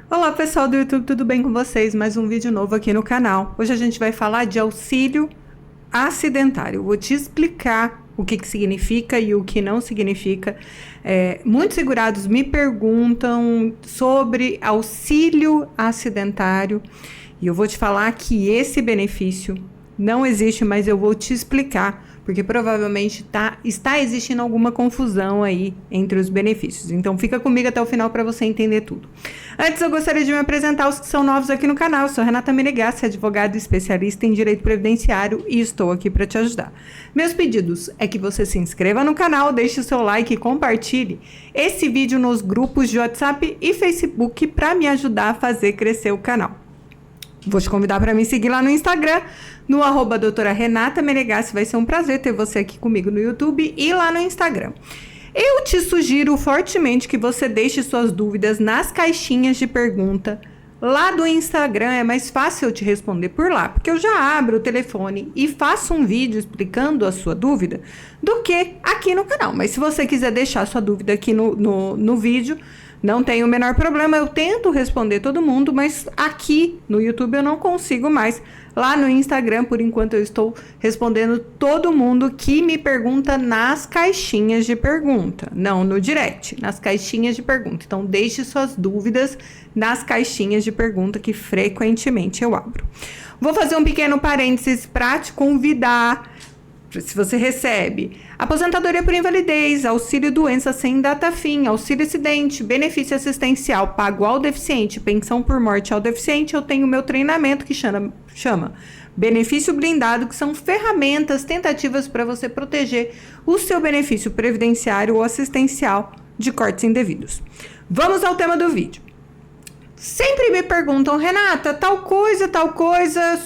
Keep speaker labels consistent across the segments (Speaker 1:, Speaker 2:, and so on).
Speaker 1: Olá pessoal do YouTube, tudo bem com vocês? Mais um vídeo novo aqui no canal. Hoje a gente vai falar de auxílio acidentário. Vou te explicar o que significa e o que não significa. Muitos segurados me perguntam sobre auxílio acidentário e eu vou te falar que esse benefício não existe, mas eu vou te explicar, porque provavelmente está existindo alguma confusão aí entre os benefícios. Então fica comigo até o final para você entender tudo. Antes eu gostaria de me apresentar aos que são novos aqui no canal. Eu sou Renata Menegassi, advogada e especialista em direito previdenciário e estou aqui para te ajudar. Meus pedidos é que você se inscreva no canal, deixe o seu like e compartilhe esse vídeo nos grupos de WhatsApp e Facebook para me ajudar a fazer crescer o canal. Vou te convidar para me seguir lá no Instagram, no @doutora Renata Menegassi. Vai ser um prazer ter você aqui comigo no YouTube e lá no Instagram. Eu te sugiro fortemente que você deixe suas dúvidas nas caixinhas de pergunta. Lá do Instagram é mais fácil eu te responder por lá, porque eu já abro o telefone e faço um vídeo explicando a sua dúvida do que aqui no canal. Mas se você quiser deixar sua dúvida aqui no vídeo, não tem o menor problema, eu tento responder todo mundo, mas aqui no YouTube eu não consigo mais. Lá no Instagram, por enquanto, eu estou respondendo todo mundo que me pergunta nas caixinhas de pergunta. Não no direct, nas caixinhas de pergunta. Então, deixe suas dúvidas nas caixinhas de pergunta que frequentemente eu abro. Vou fazer um pequeno parênteses para te convidar. Se você recebe aposentadoria por invalidez, auxílio doença sem data fim, auxílio acidente, benefício assistencial pago ao deficiente, pensão por morte ao deficiente, eu tenho meu treinamento que chama benefício blindado, que são ferramentas, tentativas para você proteger o seu benefício previdenciário ou assistencial de cortes indevidos. Vamos ao tema do vídeo. Sempre me perguntam, Renata, tal coisa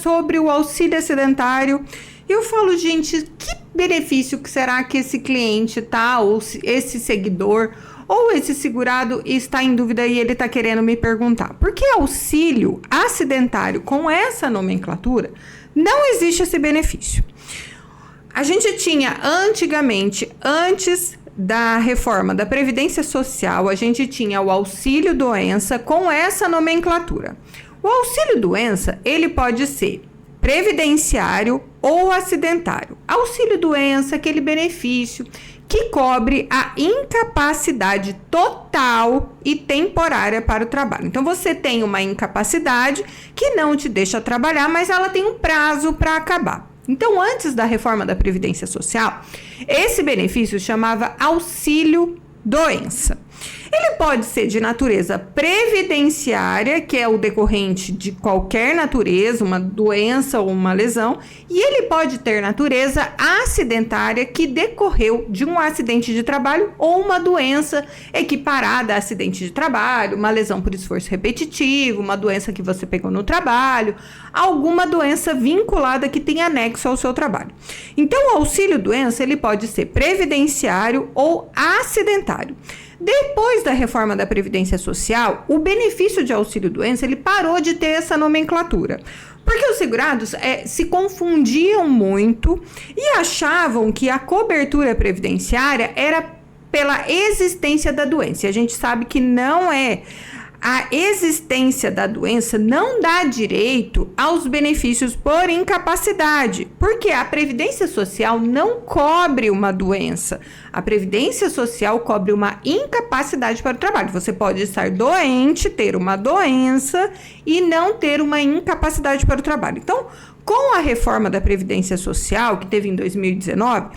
Speaker 1: sobre o auxílio acidentário. Eu falo, gente, que benefício que será que esse cliente ou esse seguidor, ou esse segurado está em dúvida e ele está querendo me perguntar? Porque auxílio acidentário com essa nomenclatura, não existe esse benefício. A gente tinha antigamente, antes da reforma da Previdência Social, a gente tinha o auxílio doença com essa nomenclatura. O auxílio doença, ele pode ser previdenciário ou acidentário. Auxílio doença, aquele benefício que cobre a incapacidade total e temporária para o trabalho. Então, você tem uma incapacidade que não te deixa trabalhar, mas ela tem um prazo para acabar. Então, antes da reforma da Previdência Social, esse benefício chamava auxílio doença. Ele pode ser de natureza previdenciária, que é o decorrente de qualquer natureza, uma doença ou uma lesão, e ele pode ter natureza acidentária, que decorreu de um acidente de trabalho ou uma doença equiparada a acidente de trabalho, uma lesão por esforço repetitivo, uma doença que você pegou no trabalho, alguma doença vinculada que tem anexo ao seu trabalho. Então, o auxílio doença, ele pode ser previdenciário ou acidentário. Depois da reforma da Previdência Social, o benefício de auxílio-doença, ele parou de ter essa nomenclatura. Porque os segurados se confundiam muito e achavam que a cobertura previdenciária era pela existência da doença. E a gente sabe que não é. A existência da doença não dá direito aos benefícios por incapacidade, porque a Previdência Social não cobre uma doença. A Previdência Social cobre uma incapacidade para o trabalho. Você pode estar doente, ter uma doença e não ter uma incapacidade para o trabalho. Então, com a reforma da Previdência Social, que teve em 2019,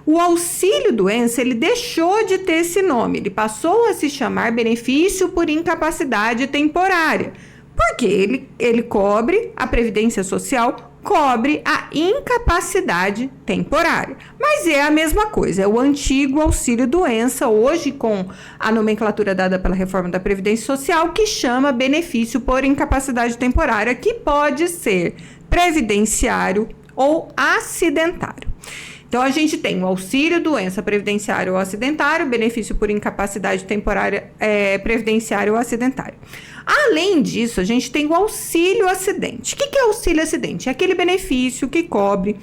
Speaker 1: o auxílio-doença, ele deixou de ter esse nome, ele passou a se chamar benefício por incapacidade temporária, porque ele cobre, a Previdência Social cobre a incapacidade temporária. Mas é a mesma coisa, é o antigo auxílio-doença, hoje com a nomenclatura dada pela reforma da Previdência Social, que chama benefício por incapacidade temporária, que pode ser previdenciário ou acidentário. Então, a gente tem o auxílio doença previdenciário ou acidentário, benefício por incapacidade temporária previdenciário ou acidentário. Além disso, a gente tem o auxílio acidente. O que é auxílio acidente? É aquele benefício que cobre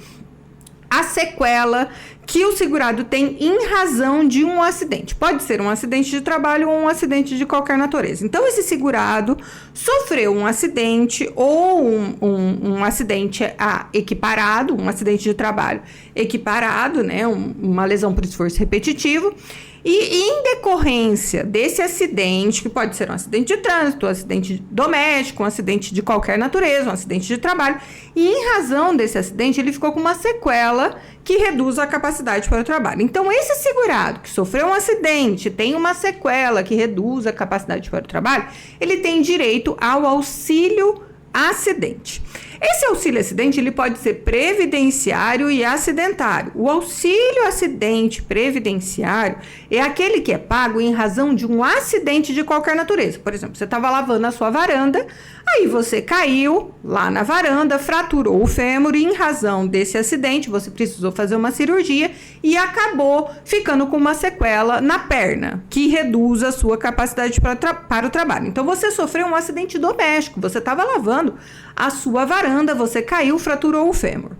Speaker 1: a sequela que o segurado tem em razão de um acidente. Pode ser um acidente de trabalho ou um acidente de qualquer natureza. Então, esse segurado sofreu um acidente ou um acidente equiparado, um acidente de trabalho equiparado, né? Uma lesão por esforço repetitivo. E em decorrência desse acidente, que pode ser um acidente de trânsito, um acidente doméstico, um acidente de qualquer natureza, um acidente de trabalho, e em razão desse acidente, ele ficou com uma sequela que reduz a capacidade para o trabalho. Então, esse segurado que sofreu um acidente, tem uma sequela que reduz a capacidade para o trabalho, ele tem direito ao auxílio acidente. Esse auxílio acidente, ele pode ser previdenciário e acidentário. O auxílio acidente previdenciário é aquele que é pago em razão de um acidente de qualquer natureza. Por exemplo, você estava lavando a sua varanda, aí você caiu lá na varanda, fraturou o fêmur e em razão desse acidente você precisou fazer uma cirurgia e acabou ficando com uma sequela na perna, que reduz a sua capacidade para o trabalho. Então, você sofreu um acidente doméstico, você estava lavando a sua varanda, você caiu, fraturou o fêmur.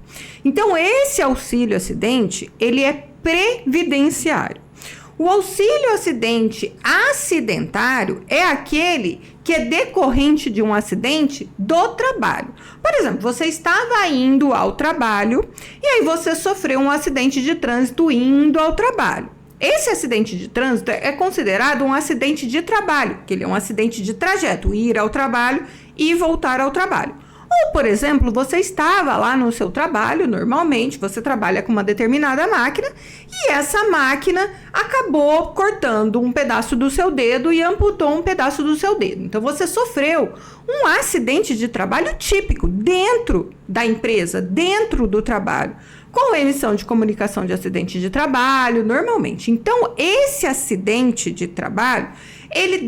Speaker 1: Então, esse auxílio acidente, ele é previdenciário. O auxílio acidente acidentário é aquele que é decorrente de um acidente do trabalho. Por exemplo, você estava indo ao trabalho e aí você sofreu um acidente de trânsito indo ao trabalho. Esse acidente de trânsito é considerado um acidente de trabalho, que ele é um acidente de trajeto, ir ao trabalho e voltar ao trabalho. Ou, por exemplo, você estava lá no seu trabalho, normalmente você trabalha com uma determinada máquina e essa máquina acabou cortando um pedaço do seu dedo e amputou um pedaço do seu dedo. Então, você sofreu um acidente de trabalho típico dentro da empresa, dentro do trabalho, com emissão de comunicação de acidente de trabalho, normalmente. Então, esse acidente de trabalho, ele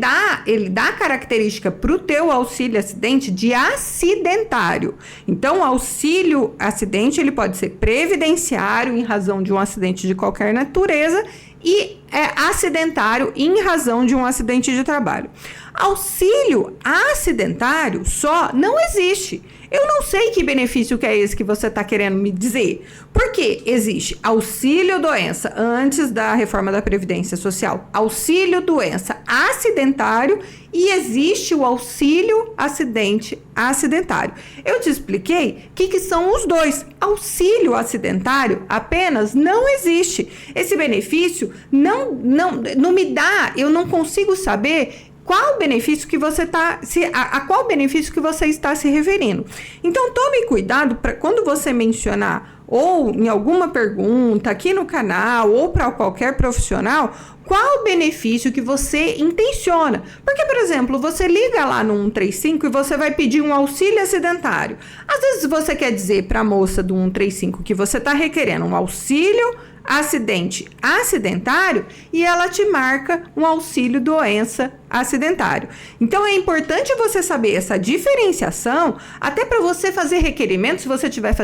Speaker 1: dá característica para o teu auxílio acidente de acidentário. Então, o auxílio acidente, ele pode ser previdenciário em razão de um acidente de qualquer natureza e acidentário em razão de um acidente de trabalho. Auxílio acidentário só não existe. Eu não sei que benefício que é esse que você está querendo me dizer. Porque existe auxílio doença antes da reforma da Previdência Social, auxílio doença acidentário e existe o auxílio acidente acidentário. Eu te expliquei o que são os dois. Auxílio acidentário apenas não existe. Esse benefício não me dá, eu não consigo saber qual benefício que você está a qual benefício que você está se referindo. Então, tome cuidado para quando você mencionar ou em alguma pergunta aqui no canal ou para qualquer profissional, qual o benefício que você intenciona. Porque, por exemplo, você liga lá no 135 e você vai pedir um auxílio acidentário. Às vezes você quer dizer para a moça do 135 que você está requerendo um auxílio acidente acidentário e ela te marca um auxílio doença acidentário. Então, é importante você saber essa diferenciação, até para você fazer requerimento, se você estiver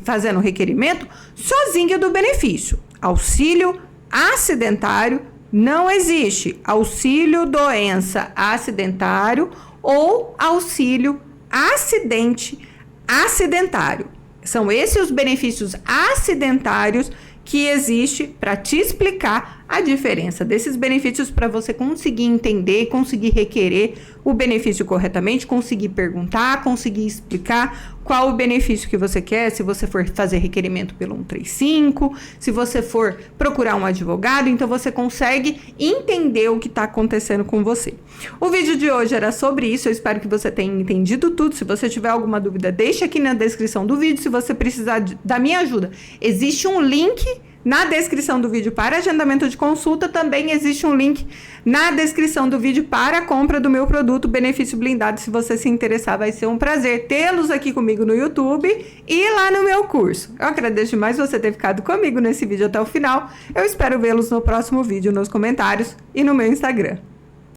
Speaker 1: fazendo requerimento, sozinha do benefício. Auxílio acidentário não existe. Auxílio doença acidentário ou auxílio acidente acidentário. São esses os benefícios acidentários que existe para te explicar a diferença desses benefícios para você conseguir entender, conseguir requerer o benefício corretamente, conseguir perguntar, conseguir explicar qual o benefício que você quer, se você for fazer requerimento pelo 135, se você for procurar um advogado, então você consegue entender o que está acontecendo com você. O vídeo de hoje era sobre isso, eu espero que você tenha entendido tudo. Se você tiver alguma dúvida, deixa aqui na descrição do vídeo. Se você precisar da minha ajuda, existe um link na descrição do vídeo para agendamento de consulta. Também existe um link na descrição do vídeo para a compra do meu produto Benefício Blindado. Se você se interessar, vai ser um prazer tê-los aqui comigo no YouTube e lá no meu curso. Eu agradeço demais você ter ficado comigo nesse vídeo até o final. Eu espero vê-los no próximo vídeo, nos comentários e no meu Instagram.